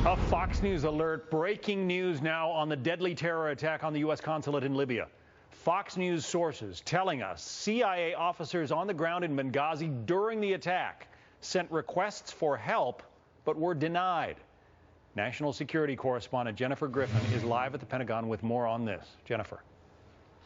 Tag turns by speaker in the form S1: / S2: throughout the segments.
S1: A Fox News alert. Breaking news now on the deadly terror attack on the U.S. consulate in Libya. Fox News sources telling us CIA officers on the ground in Benghazi during the attack sent requests for help but were denied. National security correspondent Jennifer Griffin is live at the Pentagon with more on this. Jennifer.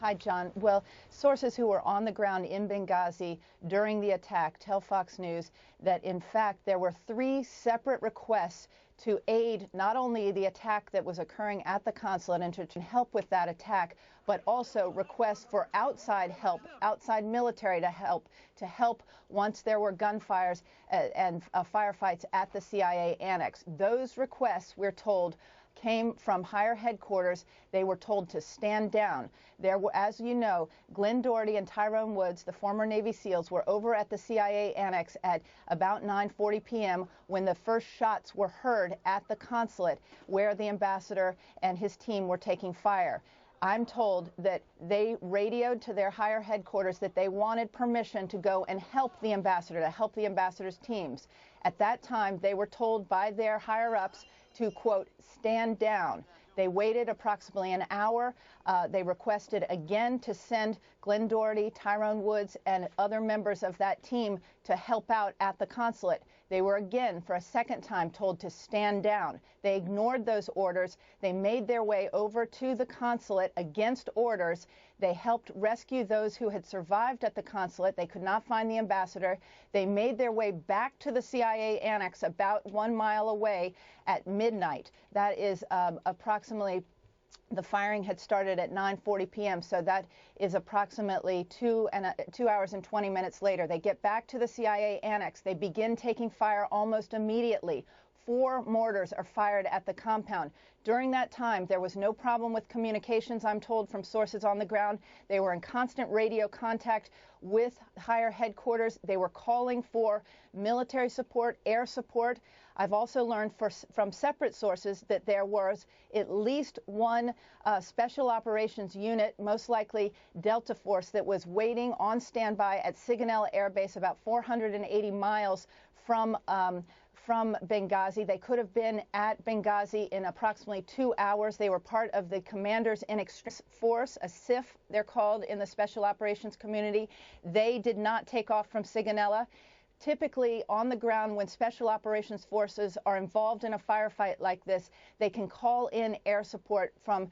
S2: Hi, John. Well, sources who were on the ground in Benghazi during the attack tell Fox News that, in fact, there were 3 separate requests to aid not only the attack that was occurring at the consulate and to help with that attack, but also requests for outside help, outside military to help once there were gunfires and firefights at the CIA annex. Those requests, we're told, came from higher headquarters. They were told to stand down. There were, as you know, Glenn Doherty and Tyrone Woods, the former Navy SEALs, were over at the CIA annex at about 9:40 p.m. when the first shots were heard at the consulate where the ambassador and his team were taking fire. I'm told that they radioed to their higher headquarters that they wanted permission to go and help the ambassador, to help the ambassador's teams. At that time, they were told by their higher-ups to, quote, stand down. They waited approximately an hour. They requested again to send Glenn Doherty, Tyrone Woods, and other members of that team to help out at the consulate. They were again, for a second time, told to stand down. They ignored those orders. They made their way over to the consulate against orders. They helped rescue those who had survived at the consulate. They could not find the ambassador. They made their way back to the CIA annex about 1 mile away at midnight. That is approximately, the firing had started at 9:40 p.m., so that is approximately 2 hours and 20 minutes later. They get back to the CIA annex. They begin taking fire almost immediately. 4 mortars are fired at the compound. During that time, there was no problem with communications, I'm told, from sources on the ground. They were in constant radio contact with higher headquarters. They were calling for military support, air support. I've also learned from separate sources that there was at least one special operations unit, most likely Delta Force, that was waiting on standby at Sigonella Air Base, about 480 miles from Benghazi. They could have been at Benghazi in approximately 2 hours. They were part of the Commanders in Extreme Force, a SIF, they're called in the special operations community. They did not take off from Sigonella. Typically, on the ground, when special operations forces are involved in a firefight like this, they can call in air support from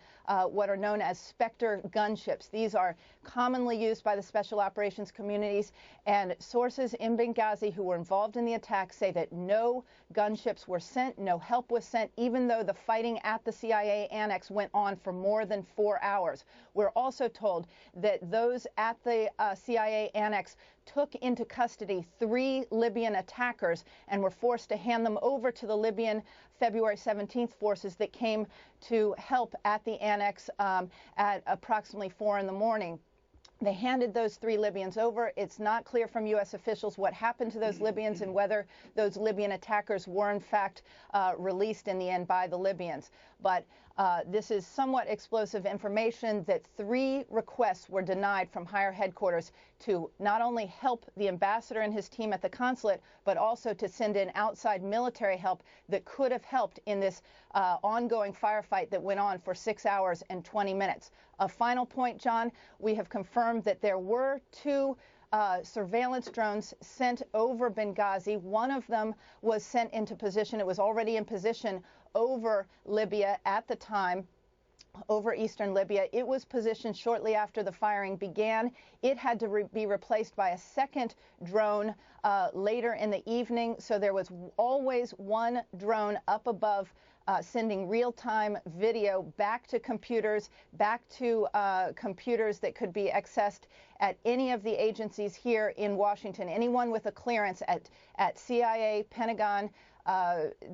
S2: what are known as Spectre gunships. These are commonly used by the special operations communities, and sources in Benghazi who were involved in the attack say that no gunships were sent, no help was sent, even though the fighting at the CIA annex went on for more than 4 hours. We're also told that those at the CIA annex took into custody 3 Libyan attackers and were forced to hand them over to the Libyan February 17th forces that came to help at the annex at approximately 4 in the morning. They handed those 3 Libyans over. It's not clear from U.S. officials what happened to those Libyans and whether those Libyan attackers were, in fact, released in the end by the Libyans. But this is somewhat explosive information that 3 requests were denied from higher headquarters to not only help the ambassador and his team at the consulate, but also to send in outside military help that could have helped in this ongoing firefight that went on for 6 hours and 20 minutes. A final point, John, we have confirmed that there were 2 surveillance drones sent over Benghazi. One of them was sent into position. It was already in position over Libya at the time, over eastern Libya. It was positioned shortly after the firing began. It had to be replaced by a second drone later in the evening. So there was always one drone up above sending real-time video back to computers, computers that could be accessed at any of the agencies here in Washington. Anyone with a clearance at CIA, Pentagon,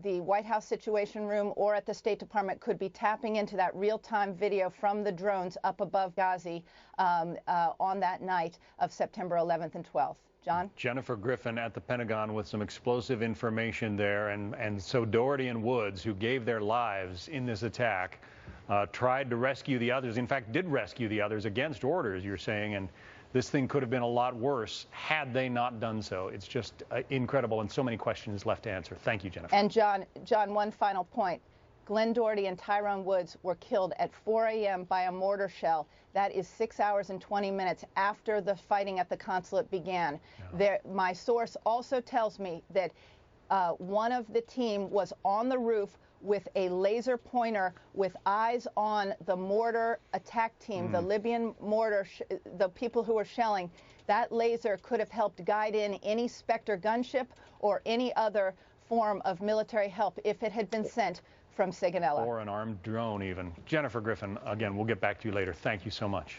S2: the White House Situation Room, or at the State Department could be tapping into that real-time video from the drones up above Benghazi on that night of September 11th and 12th. John?
S1: Jennifer Griffin at the Pentagon with some explosive information there. And so Doherty and Woods, who gave their lives in this attack, tried to rescue the others, in fact, did rescue the others against orders, you're saying, and this thing could have been a lot worse had they not done so. It's just incredible, and so many questions left to answer. Thank you, Jennifer.
S2: And John, one final point. Glenn Doherty and Tyrone Woods were killed at 4 a.m. by a mortar shell. That is 6 hours and 20 minutes after the fighting at the consulate began.
S1: Yeah.
S2: My source also tells me that one of the team was on the roof with a laser pointer with eyes on the mortar attack team, the Libyan mortar, the people who were shelling. That laser could have helped guide in any Spectre gunship or any other form of military help if it had been sent from Sigonella.
S1: Or an armed drone even. Jennifer Griffin, again, we'll get back to you later. Thank you so much.